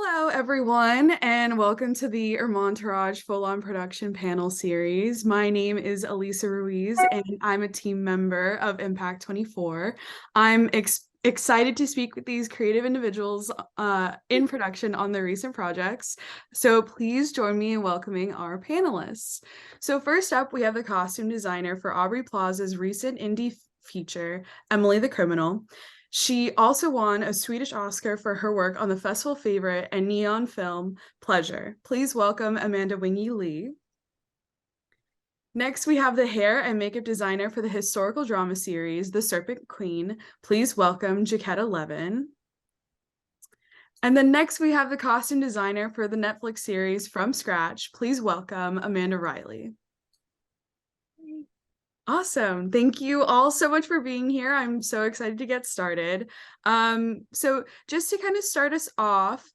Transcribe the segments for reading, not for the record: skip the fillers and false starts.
Hello, everyone, and welcome to the Ermontourage Full-On Production Panel Series. My name is Elyssa Ruiz, and I'm a team member of Impact24. I'm excited to speak with these creative individuals in production on their recent projects. So please join me in welcoming our panelists. So first up, we have the costume designer for Aubrey Plaza's recent indie feature, Emily the Criminal. She also won a Swedish Oscar for her work on the festival favorite and neon film Pleasure. Please welcome Amanda Wing Yee Lee. Next, we have the hair and makeup designer for the historical drama series, The Serpent Queen. Please welcome Jacquetta Levon. And then next, we have the costume designer for the Netflix series From Scratch. Please welcome Amanda Riley. Awesome. Thank you all so much for being here. I'm so excited to get started. So just to kind of start us off,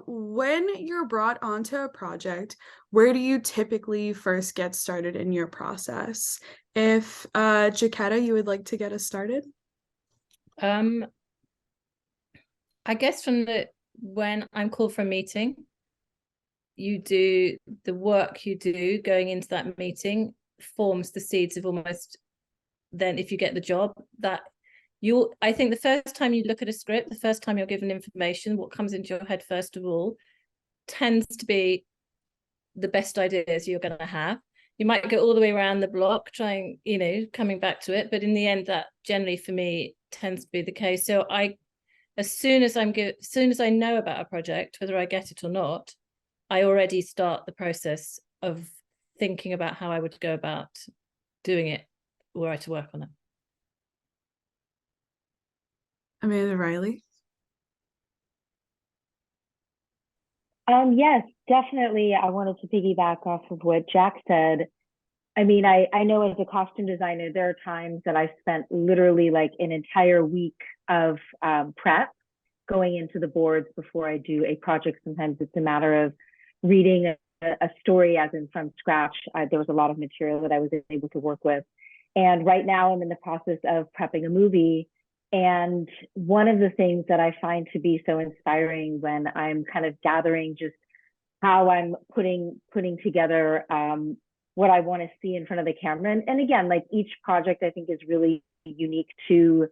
when you're brought onto a project, where do you typically first get started in your process? If Jacquetta, you would like to get us started? I guess when I'm called for a meeting, you do the work you do going into that meeting forms the seeds of almost then if you get the job that I think the first time you look at a script, the first time you're given information, what comes into your head first of all tends to be the best ideas you're going to have. You might go all the way around the block trying, coming back to it, but in the end that generally for me tends to be the case. So as soon as I know about a project, whether I get it or not, I already start the process of thinking about how I would go about doing it were I to work on it. Amanda Riley? Yes, definitely. I wanted to piggyback off of what Jack said. I mean, I know as a costume designer, there are times that I spent literally like an entire week of prep going into the boards before I do a project. Sometimes it's a matter of reading a story as in from scratch. There was a lot of material that I was able to work with. And right now I'm in the process of prepping a movie. And one of the things that I find to be so inspiring when I'm kind of gathering just how I'm putting together what I want to see in front of the camera. And again, like each project I think is really unique to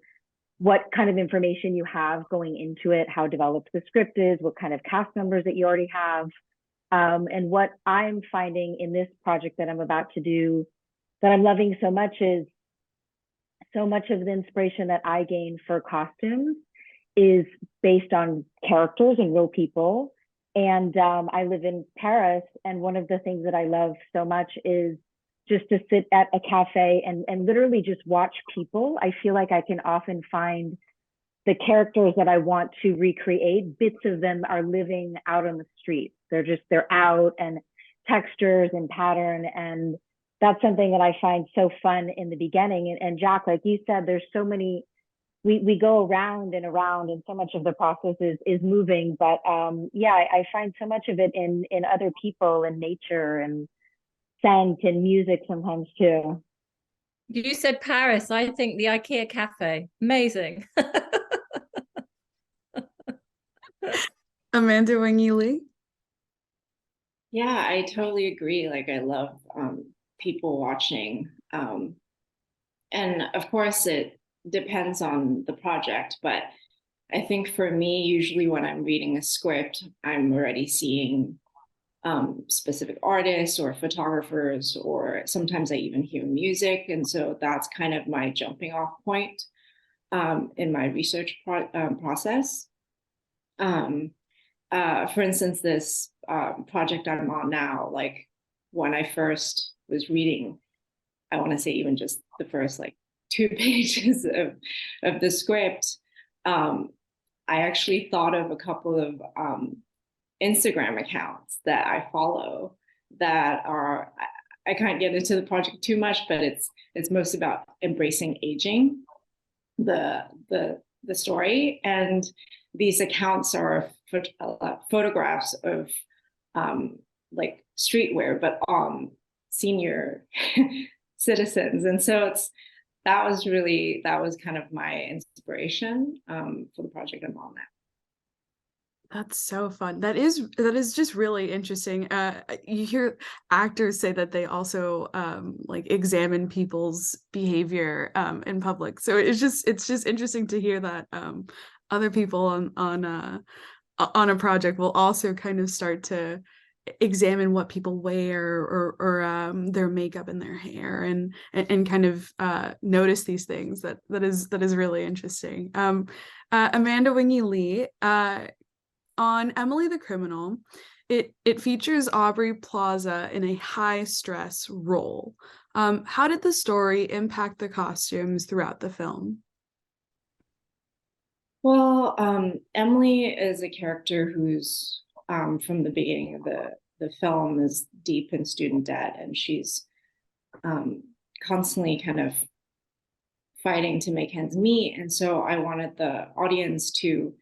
what kind of information you have going into it, how developed the script is, what kind of cast members that you already have. And what I'm finding in this project that I'm about to do that I'm loving so much is so much of the inspiration that I gain for costumes is based on characters and real people. And I live in Paris, and one of the things that I love so much is just to sit at a cafe and literally just watch people. I feel like I can often find the characters that I want to recreate, bits of them are living out on the street. They're out and textures and pattern. And that's something that I find so fun in the beginning. And Jack, like you said, there's so many, we go around and around and so much of the process is moving. But yeah, I find so much of it in other people and nature and scent and music sometimes too. You said Paris. I think the IKEA cafe. Amazing. Amanda Wing Yee Lee? Yeah, I totally agree. Like I love people watching. And of course it depends on the project, but I think for me, usually when I'm reading a script, I'm already seeing specific artists or photographers, or sometimes I even hear music. And so that's kind of my jumping off point in my research process. For instance, this project I'm on now, like when I first was reading, I want to say even just the first like 2 pages of the script, I actually thought of a couple of Instagram accounts that I follow that are, I can't get into the project too much, but it's most about embracing aging, the story. And these accounts are photographs of like streetwear, but senior citizens. And so that was kind of my inspiration for the project I'm on now. That's so fun. That is just really interesting. You hear actors say that they also like examine people's behavior in public. So it's just interesting to hear that other people on a project will also kind of start to examine what people wear or their makeup and their hair and kind of notice these things. That is really interesting. Amanda Wing Yee Lee, on Emily the Criminal, it features Aubrey Plaza in a high stress role. How did the story impact the costumes throughout the film? Well, Emily is a character who's from the beginning of the film is deep in student debt, and she's constantly kind of fighting to make ends meet. And so I wanted the audience to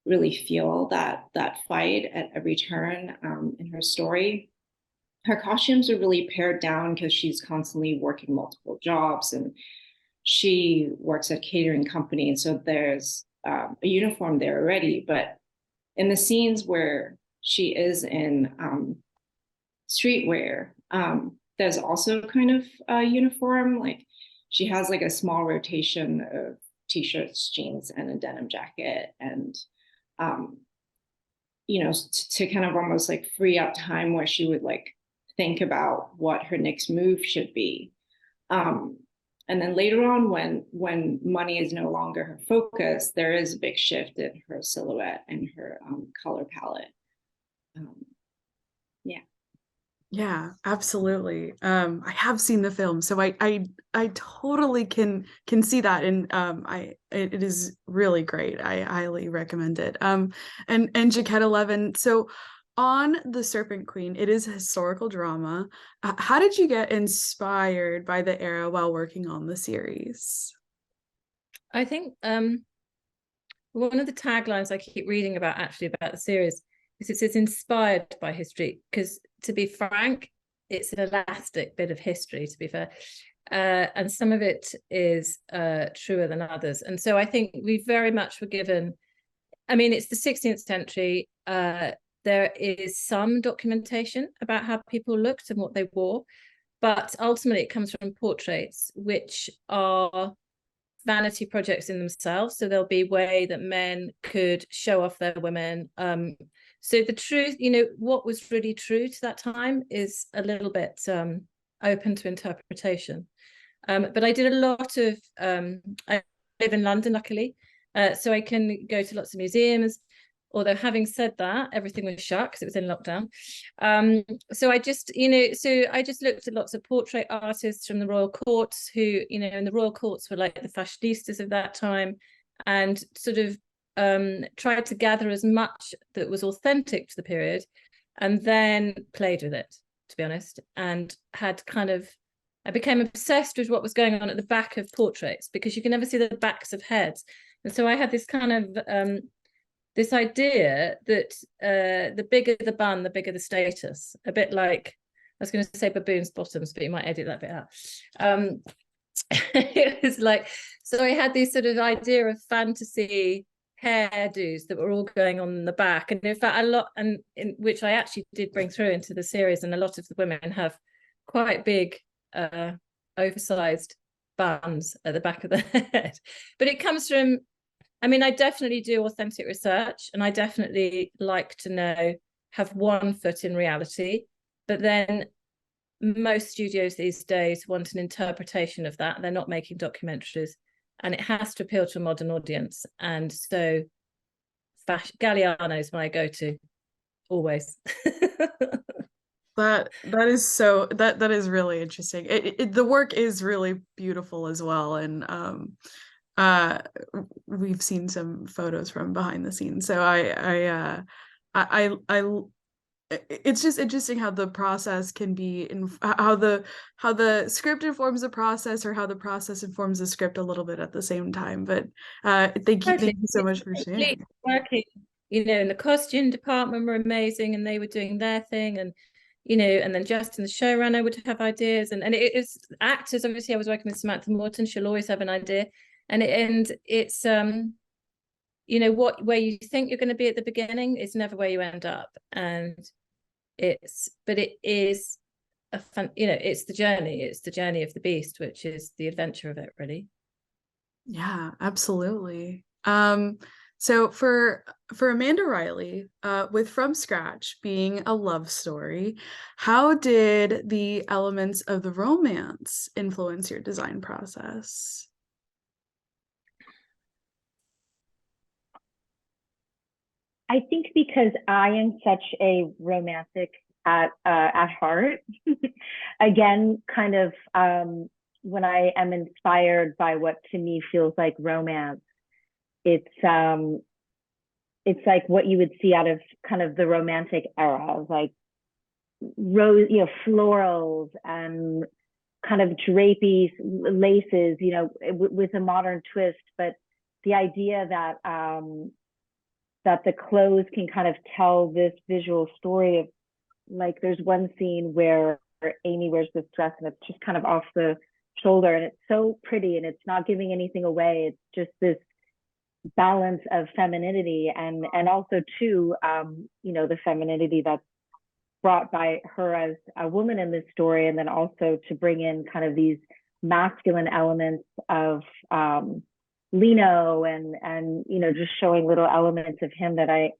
really feel that fight at every turn in her story. Her costumes are really pared down because she's constantly working multiple jobs, and she works at a catering company, and so there's a uniform there already. But in the scenes where she is in streetwear, there's also kind of a uniform. Like she has like a small rotation of t-shirts, jeans, and a denim jacket, and to kind of almost like free up time where she would like think about what her next move should be. And then later on, when money is no longer her focus, there is a big shift in her silhouette and her color palette. Yeah. Yeah, absolutely. I have seen the film, so I totally can see that, and it is really great. I highly recommend it. And Jacquetta Levon. So on The Serpent Queen, it is a historical drama. How did you get inspired by the era while working on the series? I think one of the taglines I keep reading about the series is it's inspired by history, because to be frank, it's an elastic bit of history, to be fair, and some of it is truer than others. And so I think we very much were given, I mean, it's the 16th century. There is some documentation about how people looked and what they wore, but ultimately it comes from portraits, which are vanity projects in themselves. So there'll be a way that men could show off their women. So the truth, what was really true to that time is a little bit open to interpretation. But I did a lot of, I live in London, luckily, so I can go to lots of museums. Although having said that, everything was shut because it was in lockdown. So I just looked at lots of portrait artists from the royal courts who, and the royal courts were like the fashionistas of that time, and sort of tried to gather as much that was authentic to the period, and then played with it, to be honest, and I became obsessed with what was going on at the back of portraits, because you can never see the backs of heads. And so I had this kind of this idea that the bigger the bun, the bigger the status. A bit like, I was going to say baboon's bottoms, but you might edit that bit out. It was like, so I had this sort of idea of fantasy hairdos that were all going on in the back. And in fact, a lot, and in which I actually did bring through into the series, and a lot of the women have quite big, oversized buns at the back of the head. But it comes from, I mean, I definitely do authentic research, and I definitely like to have one foot in reality. But then most studios these days want an interpretation of that. They're not making documentaries, and it has to appeal to a modern audience. And so Galliano is my go-to, always. That is really interesting. The work is really beautiful as well, and we've seen some photos from behind the scenes. So I it's just interesting how the process can be, how the script informs the process, or how the process informs the script a little bit at the same time. But thank you so much for sharing. Working, in the costume department were amazing, and they were doing their thing, and and then Justin, the showrunner, would have ideas, and it was actors. Obviously, I was working with Samantha Morton. She'll always have an idea, and it's you know, where you think you're going to be at the beginning is never where you end up. And it is a fun, you know, it's the journey of the beast, which is the adventure of it, really. Yeah, absolutely. So for Amanda Riley, with From Scratch being a love story, how did the elements of the romance influence your design process? I think because I am such a romantic at heart, again, kind of when I am inspired by what to me feels like romance, it's like what you would see out of kind of the romantic era, like rose, you know, florals and kind of drapey laces, you know, with a modern twist. But the idea that that the clothes can kind of tell this visual story of, like, there's one scene where Amy wears this dress and it's just kind of off the shoulder and it's so pretty and it's not giving anything away. It's just this balance of femininity and also too, you know, the femininity that's brought by her as a woman in this story, and then also to bring in kind of these masculine elements of Lino and you know, just showing little elements of him that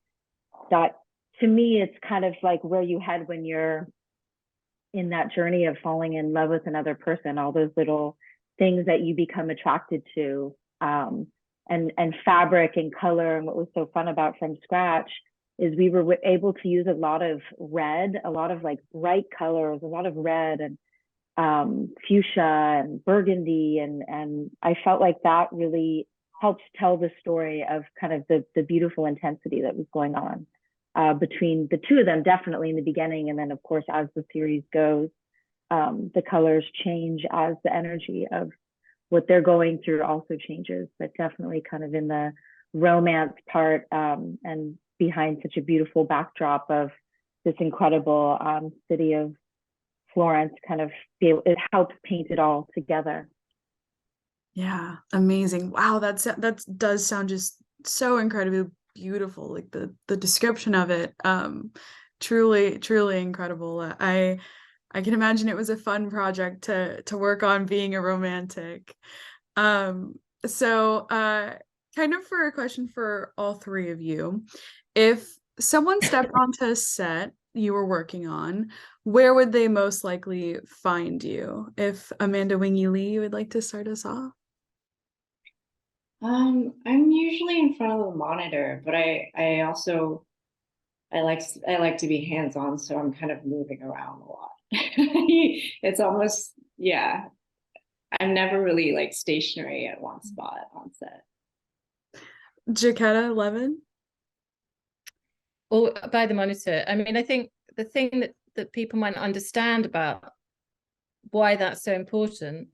to me it's kind of like where you head when you're in that journey of falling in love with another person, all those little things that you become attracted to, and fabric and color. And what was so fun about From Scratch is we were able to use a lot of red, a lot of like bright colors, a lot of red and fuchsia and burgundy. And I felt like that really helped tell the story of kind of the beautiful intensity that was going on between the two of them, definitely in the beginning. And then of course, as the series goes, the colors change as the energy of what they're going through also changes, but definitely kind of in the romance part, and behind such a beautiful backdrop of this incredible city of Florence, kind of it helps paint it all together. Yeah, amazing. Wow, that does sound just so incredibly beautiful. Like the description of it, truly incredible. I can imagine it was a fun project to work on, being a romantic. So kind of for a question for all three of you, if someone stepped onto a set you were working on, where would they most likely find you? If Amanda Wing Yee Lee would like to start us off. I'm usually in front of the monitor, but I also I like to be hands-on, so I'm kind of moving around a lot. It's almost, yeah, I'm never really like stationary at one spot on set. Jacquetta Levon. Or by the monitor. I mean, I think the thing that people might understand about why that's so important,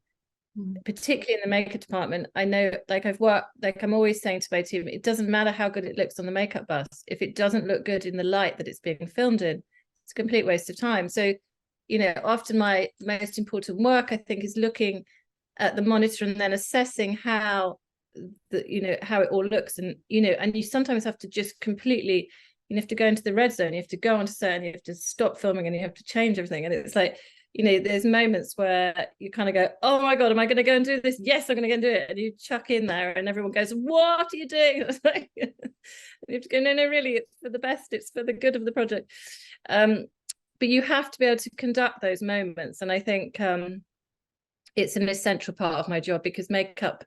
particularly in the makeup department, I know, like I've worked, like I'm always saying to my team, it doesn't matter how good it looks on the makeup bus. If it doesn't look good in the light that it's being filmed in, it's a complete waste of time. So, you know, often my most important work, I think, is looking at the monitor and then assessing how how it all looks. And, you know, and you sometimes have to just completely, you have to go into the red zone, you have to go onto set and you have to stop filming and you have to change everything. And it's like, you know, there's moments where you kind of go, oh my God, am I going to go and do this? Yes, I'm going to go and do it. And you chuck in there and everyone goes, what are you doing? It's like, you have to go, no, really, it's for the best. It's for the good of the project. But you have to be able to conduct those moments. And I think it's an essential part of my job, because makeup,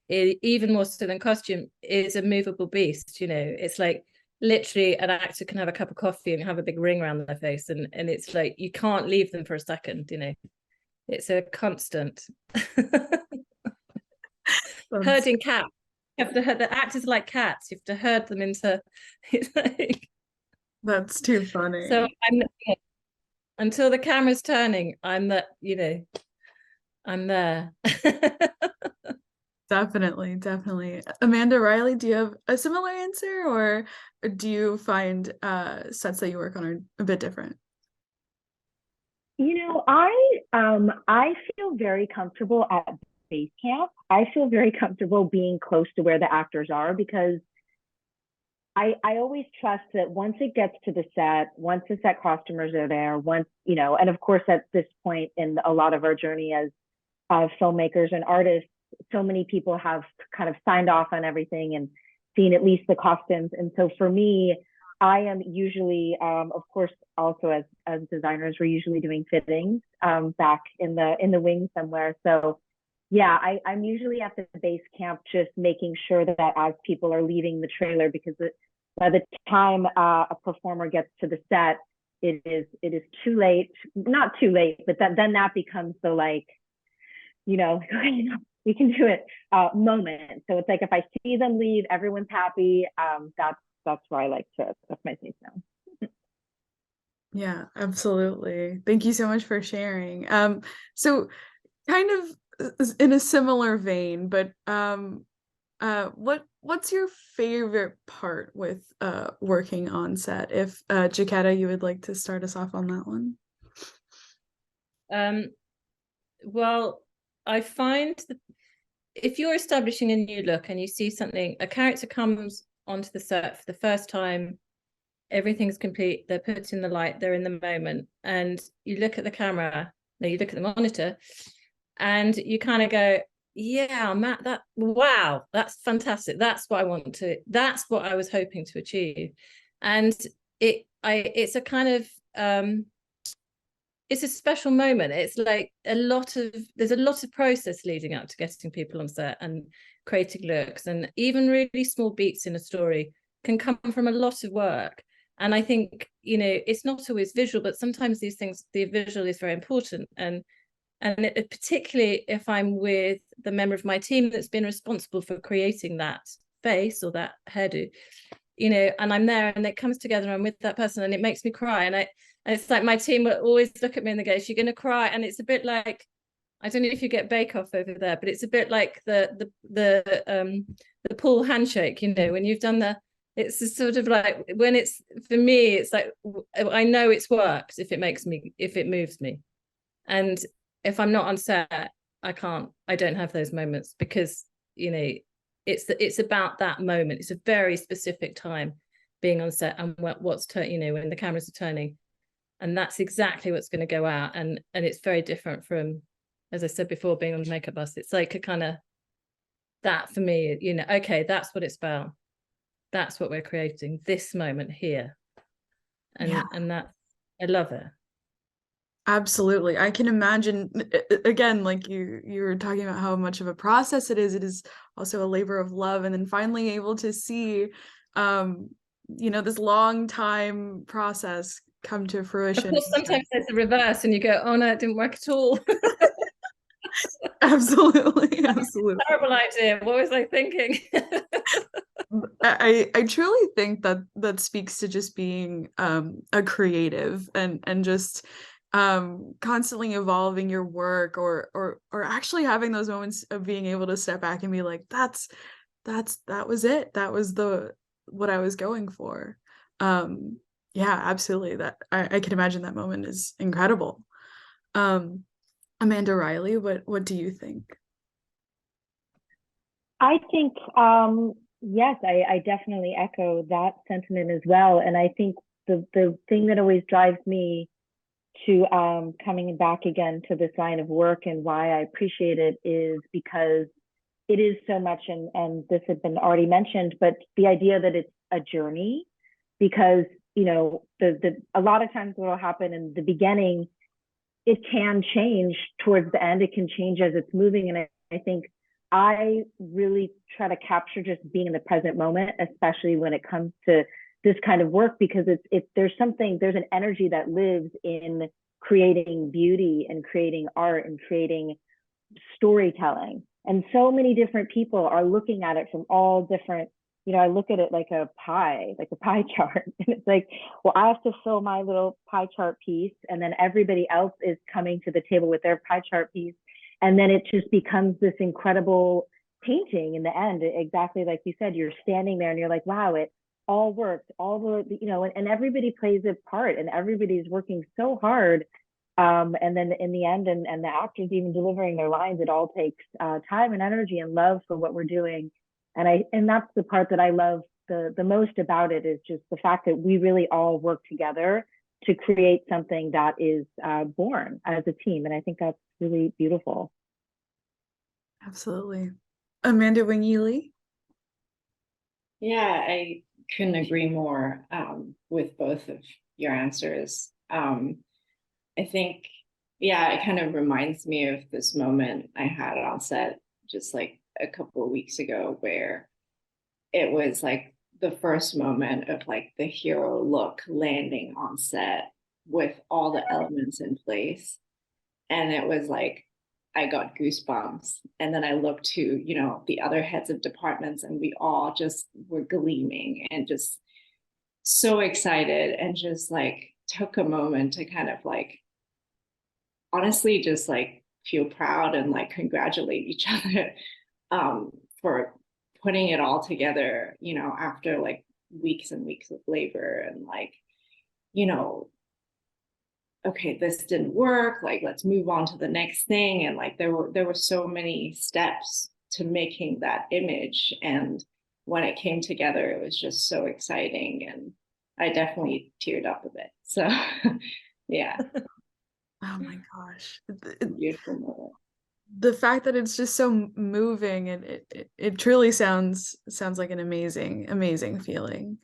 even more so than costume, is a movable beast. You know, it's like, literally an actor can have a cup of coffee and have a big ring around their face, and it's like you can't leave them for a second. You know, it's a constant. Herding cats. You have to herd, the actors are like cats. You have to herd them into. It's like, that's too funny. So until the camera's turning, I'm that. You know, I'm there. Definitely. Amanda Riley, do you have a similar answer, or do you find sets that you work on are a bit different? You know, I feel very comfortable at base camp. I feel very comfortable being close to where the actors are, because I always trust that once it gets to the set, once the set costumers are there, once, you know, and of course at this point in a lot of our journey as filmmakers and artists, so many people have kind of signed off on everything and seen at least the costumes. And so for me, I am usually, of course, also as designers, we're usually doing fittings back in the wing somewhere. So yeah, I'm usually at the base camp just making sure that as people are leaving the trailer, because by the time a performer gets to the set, it is too late. Not too late, but then that becomes the like, you know, we can do it moment. So it's like if I see them leave, everyone's happy. That's where I like to. That's my space now. Yeah, absolutely. Thank you so much for sharing. So kind of in a similar vein, but what's your favorite part with working on set? If Jacquetta, you would like to start us off on that one. Well, I find that if you're establishing a new look and you see something, a character comes onto the set for the first time, everything's complete, they're put in the light, they're in the moment, and you look at the camera, no, you look at the monitor, and you kind of go, yeah, Matt, wow, that's fantastic. That's what that's what I was hoping to achieve. And it's a kind of, it's a special moment. It's like there's a lot of process leading up to getting people on set and creating looks, and even really small beats in a story can come from a lot of work. And I think, you know, it's not always visual, but sometimes these things, the visual is very important. And particularly if I'm with the member of my team that's been responsible for creating that face or that hairdo, you know, and I'm there and it comes together, I'm with that person and it makes me cry. And it's like my team will always look at me and they go, "You're going to cry." And it's a bit like, I don't know if you get Bake Off over there, but it's a bit like the Paul handshake, you know, when you've done it's a sort of like, when it's, for me, it's like, I know it's worked if it moves me. And if I'm not on set, I don't have those moments, because, you know, it's about that moment. It's a very specific time being on set and you know, when the cameras are turning, and that's exactly what's going to go out. And it's very different from, as I said before, being on the makeup bus. It's like a kind of, that for me, you know, okay, that's what it's about. That's what we're creating, this moment here. And Yeah. and that, I love it. Absolutely. I can imagine, again, like you were talking about how much of a process it is also a labor of love, and then finally able to see you know, this long time process come to fruition. Of course, sometimes there's a reverse and you go, "Oh no, it didn't work at all." Absolutely. Terrible idea. What was I thinking? I truly think that speaks to just being a creative and just constantly evolving your work, or actually having those moments of being able to step back and be like, that was it. That was what I was going for. Yeah, absolutely. That I can imagine that moment is incredible. Amanda Riley, what do you think? I think, yes, I definitely echo that sentiment as well. And I think the thing that always drives me to coming back again to this line of work and why I appreciate it is because it is so much, and this had been already mentioned, but the idea that it's a journey, because, you know, a lot of times what will happen in the beginning, it can change towards the end, it can change as it's moving. And I think I really try to capture just being in the present moment, especially when it comes to this kind of work, because there's an energy that lives in creating beauty and creating art and creating storytelling. And so many different people are looking at it from all different, you know, I look at it like a pie chart. And it's like, well, I have to fill my little pie chart piece, and then everybody else is coming to the table with their pie chart piece. And then it just becomes this incredible painting in the end. Exactly like you said, you're standing there and you're like, wow, it all worked. All the, you know, and everybody plays a part and everybody's working so hard. And then in the end, and the actors even delivering their lines, it all takes time and energy and love for what we're doing. And that's the part that I love the most about it is just the fact that we really all work together to create something that is born as a team. And I think that's really beautiful. Absolutely. Amanda, Wing Yee Lee? Yeah, I couldn't agree more with both of your answers. I think, yeah, it kind of reminds me of this moment I had on set just like a couple of weeks ago, where it was like the first moment of like the hero look landing on set with all the elements in place. And it was like, I got goosebumps. And then I looked to, you know, the other heads of departments, and we all just were gleaming and just so excited, and just like took a moment to kind of like honestly just like feel proud and like congratulate each other for putting it all together, you know, after like weeks and weeks of labor, and like, you know, okay, this didn't work, like let's move on to the next thing. And like there were so many steps to making that image, and when it came together, it was just so exciting, and I definitely teared up a bit. So yeah. Oh my gosh. Beautiful moment. The fact that it's just so moving, and it truly sounds like an amazing feeling.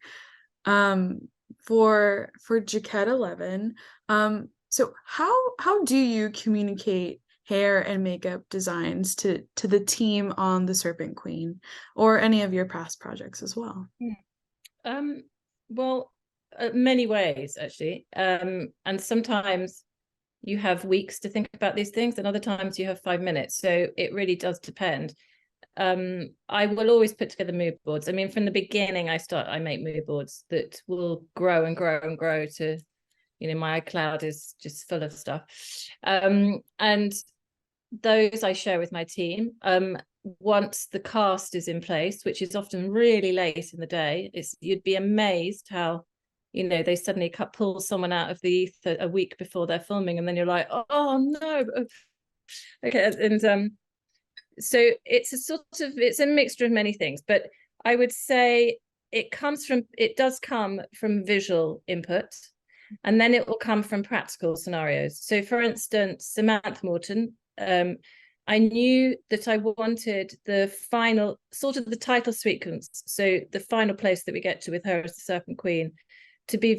For Jacquetta Levon, so how do you communicate hair and makeup designs to the team on the Serpent Queen, or any of your past projects as well? Well, many ways actually, and sometimes you have weeks to think about these things, and other times you have 5 minutes, so it really does depend. I will always put together mood boards. I mean, from the beginning, I make mood boards that will grow and grow and grow to, you know, my iCloud is just full of stuff. And those I share with my team. Once the cast is in place, which is often really late in the day, you'd be amazed how, you know, they suddenly pull someone out of the ether a week before they're filming, and then you're like, oh no. Okay. And so it's a mixture of many things, but I would say it does come from visual input, and then it will come from practical scenarios. So for instance, Samantha Morton, I knew that I wanted the final sort of the title sequence, so the final place that we get to with her as the Serpent Queen, to be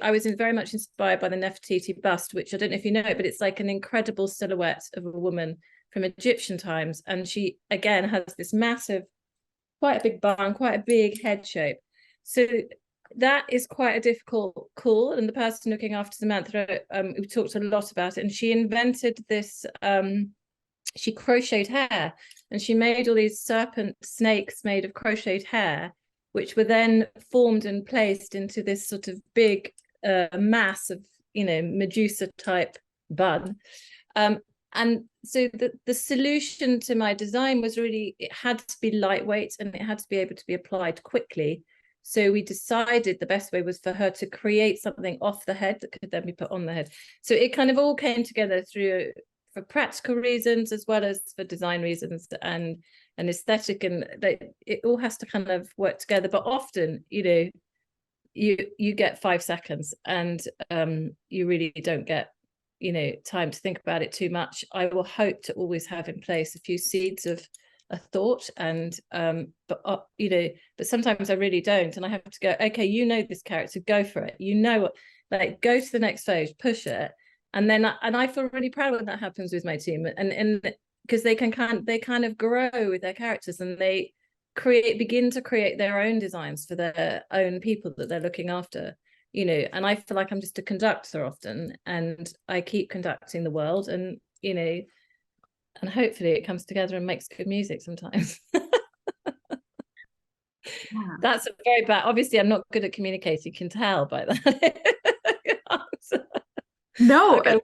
I was very much inspired by the Nefertiti bust, which I don't know if you know, but it's like an incredible silhouette of a woman from Egyptian times. And she, again, has this massive, quite a big bun, quite a big head shape. So that is quite a difficult call. And the person looking after Samantha, we talked a lot about it, and she invented this, she crocheted hair, and she made all these serpent snakes made of crocheted hair, which were then formed and placed into this sort of big mass of, you know, Medusa type bun. And so the solution to my design was really, it had to be lightweight and it had to be able to be applied quickly. So we decided the best way was for her to create something off the head that could then be put on the head. So it kind of all came together for practical reasons as well as for design reasons and aesthetic, and it all has to kind of work together. But often, you know, you get 5 seconds, and you really don't get, you know, time to think about it too much. I will hope to always have in place a few seeds of a thought, and but you know, but sometimes I really don't, and I have to go, okay, you know this character, go for it, you know what, like go to the next phase, push it. And then I feel really proud when that happens with my team, and because they kind of grow with their characters, and they begin to create their own designs for their own people that they're looking after, you know. And I feel like I'm just a conductor often, and I keep conducting the world, and you know, and hopefully it comes together and makes good music sometimes. Yeah. That's a very bad, obviously I'm not good at communicating, you can tell by that. No, okay,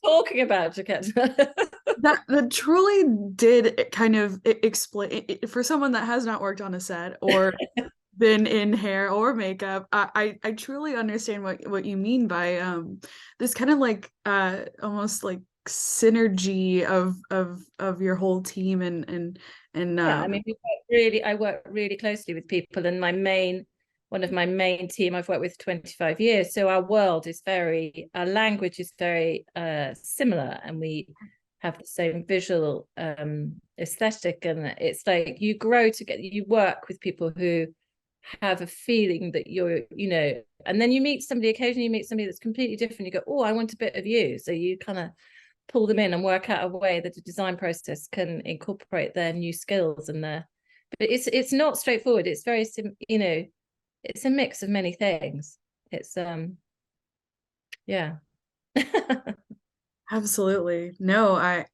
talking about Jacquetta. that truly did kind of explain, for someone that has not worked on a set or been in hair or makeup. I truly understand what you mean by this kind of like almost like synergy of your whole team and Yeah, I mean, I work really closely with people, and one of my main team I've worked with 25 years. So our language is very similar, and we have the same visual aesthetic. And it's like you grow together, you work with people who have a feeling that and then occasionally you meet somebody that's completely different. You go, oh, I want a bit of you. So you kind of pull them in and work out a way that the design process can incorporate their new skills but it's not straightforward. It's very it's a mix of many things. It's yeah. Absolutely. No, I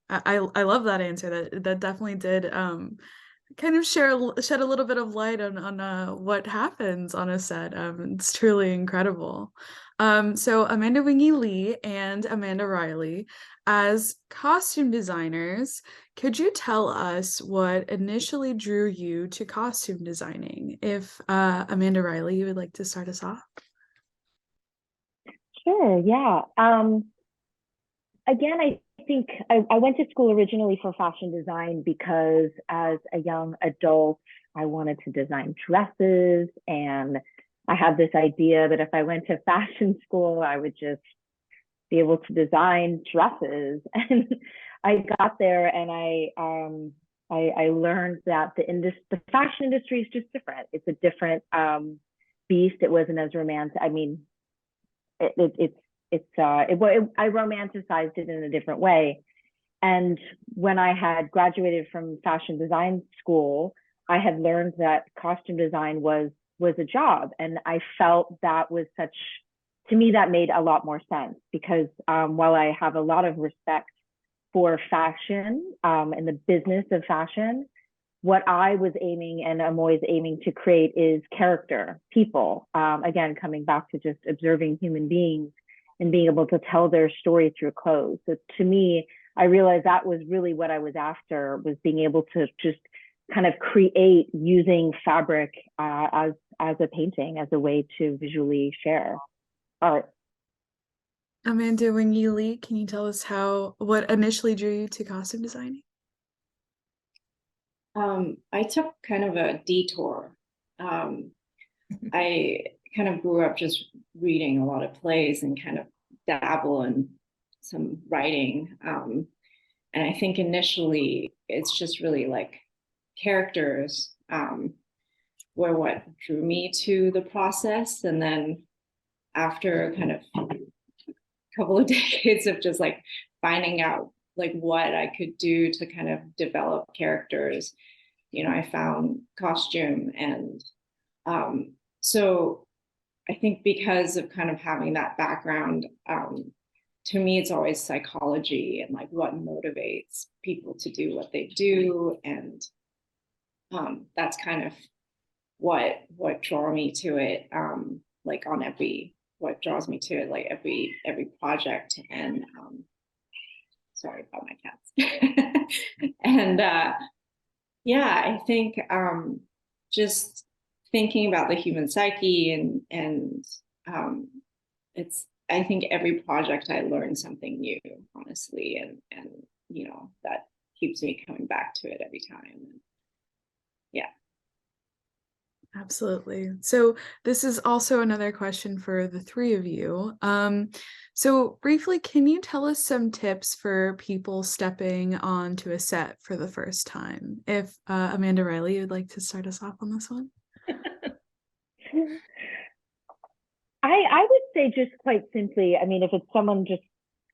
love that answer. That definitely did kind of shed a little bit of light on what happens on a set. It's truly incredible. So Amanda Wing Yee Lee and Amanda Riley, as costume designers, could you tell us what initially drew you to costume designing? If Amanda Riley, you would like to start us off? Sure, yeah. Again, I think I went to school originally for fashion design because as a young adult, I wanted to design dresses, and I had this idea that if I went to fashion school, I would just be able to design dresses. And I got there, and I learned that the fashion industry is just different. It's a different beast. It wasn't as romantic. I mean, I romanticized it in a different way. And when I had graduated from fashion design school, I had learned that costume design was a job. And I felt that was to me, that made a lot more sense, because while I have a lot of respect for fashion and the business of fashion, what I was aiming, and I'm always aiming to create, is character, people. Again, coming back to just observing human beings and being able to tell their story through clothes. So to me, I realized that was really what I was after, was being able to just kind of create using fabric as a painting, as a way to visually share art. Amanda Wing Yee Lee, can you tell us what initially drew you to costume designing? I took kind of a detour. I kind of grew up just reading a lot of plays and kind of dabble in some writing. And I think initially it's just really like characters were what drew me to the process. And then after kind of a couple of decades of just like finding out like what I could do to kind of develop characters, I found costume. And so I think because of kind of having that background, to me, it's always psychology and like what motivates people to do what they do. And that's kind of what draws me to it, like what draws me to it, like every project. And sorry about my cats. And yeah, I think just thinking about the human psyche, and I think every project I learn something new, honestly, and that keeps me coming back to it every time. Yeah. Absolutely. So this is also another question for the three of you. So briefly, can you tell us some tips for people stepping onto a set for the first time? If Amanda Riley, you'd like to start us off on this one? I would say, just quite simply, I mean, if it's someone just,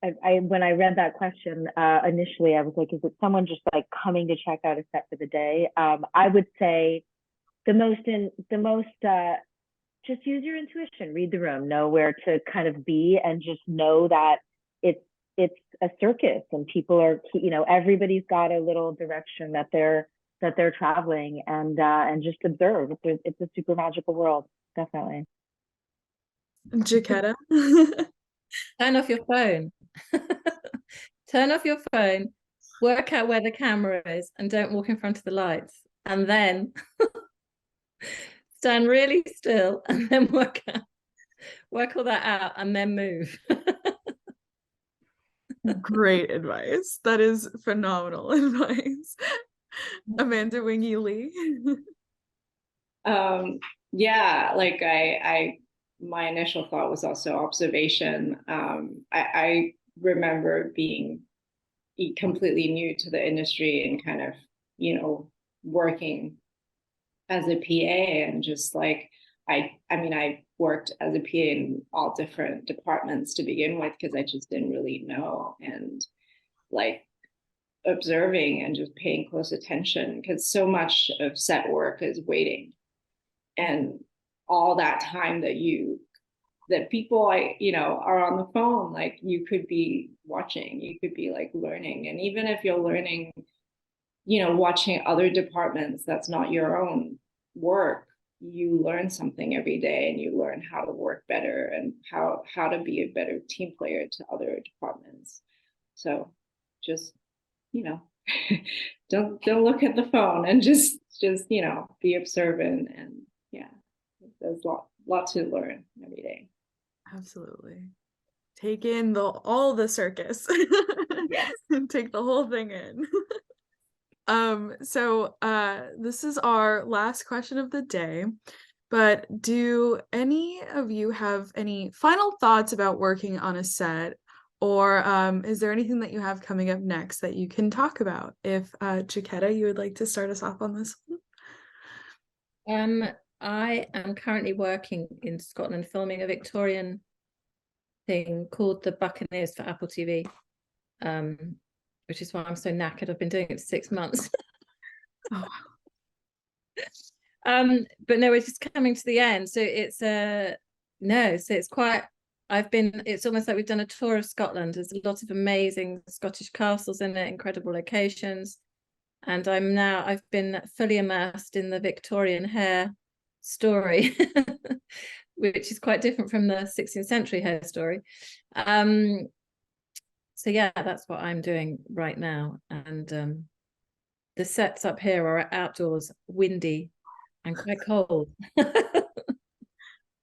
when I read that question initially, I was like, is it someone just like coming to check out a set for the day? I would say the most just use your intuition, read the room, know where to kind of be, and just know that it's a circus, and people are, everybody's got a little direction that they're traveling, and just observe. It's a super magical world, definitely. Jacquetta? Turn off your phone. Turn off your phone, work out where the camera is, and don't walk in front of the lights. And then stand really still, and then work all that out, and then move. Great advice. That is phenomenal advice. Amanda Wing Yee Lee. Yeah, like my initial thought was also observation. I remember being completely new to the industry and kind of, working as a PA and just like, I mean, I worked as a PA in all different departments to begin with because I just didn't really know, and like observing and just paying close attention because so much of set work is waiting, and all that time that people are on the phone, like you could be watching, you could be like learning, and even if you're learning, watching other departments that's not your own work, you learn something every day, and you learn how to work better and how to be a better team player to other departments. So just, don't look at the phone, and just be observant, and yeah, there's a lot to learn every day. Absolutely. Take in all the circus. Yes. And take the whole thing in. So this is our last question of the day, but do any of you have any final thoughts about working on a set, or is there anything that you have coming up next that you can talk about? If Jacquetta, you would like to start us off on this one? I am currently working in Scotland filming a Victorian thing called The Buccaneers for Apple TV, which is why I'm so knackered. I've been doing it for 6 months. Oh, but no, it's just coming to the end. So it's it's quite, it's almost like we've done a tour of Scotland. There's a lot of amazing Scottish castles in it, incredible locations. And I've been fully immersed in the Victorian hair story, which is quite different from the 16th century hair story. So yeah, that's what I'm doing right now. And the sets up here are outdoors, windy and quite cold.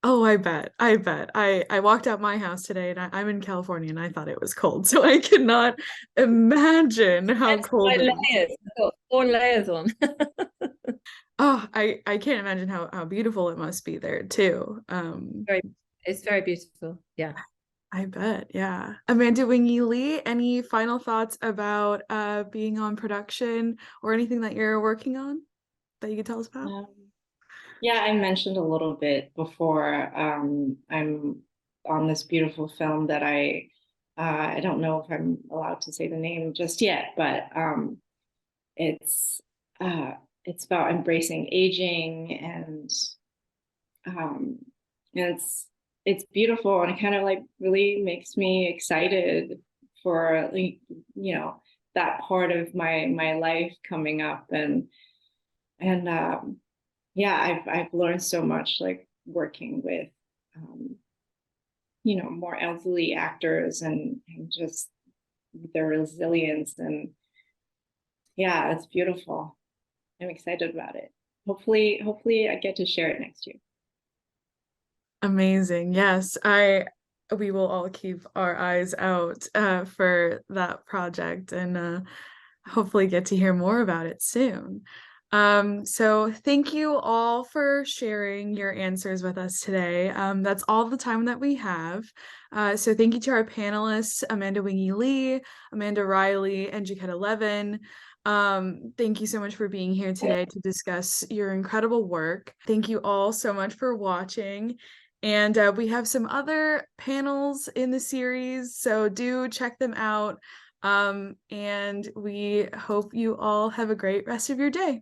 Oh, I bet. I walked out my house today, and I'm in California, and I thought it was cold, so I cannot imagine how cold it is. I've got 4 layers on. Oh, I can't imagine how beautiful it must be there too. It's very beautiful. Yeah. I bet, yeah. Amanda Wing Yee Lee, any final thoughts about being on production or anything that you're working on that you could tell us about? Yeah, I mentioned a little bit before. I'm on this beautiful film that I don't know if I'm allowed to say the name just yet, but it's about embracing aging, and it's beautiful, and it kind of like really makes me excited for that part of my life coming up, and yeah, I've learned so much, like working with more elderly actors, and just their resilience, and yeah, it's beautiful. I'm excited about it. Hopefully I get to share it next year. Amazing. Yes, we will all keep our eyes out for that project, and hopefully get to hear more about it soon. So thank you all for sharing your answers with us today. That's all the time that we have. So thank you to our panelists, Amanda Wing Yee Lee, Amanda Riley, and Jacquetta Levon. Thank you so much for being here today to discuss your incredible work. Thank you all so much for watching. And we have some other panels in the series, so do check them out. And we hope you all have a great rest of your day.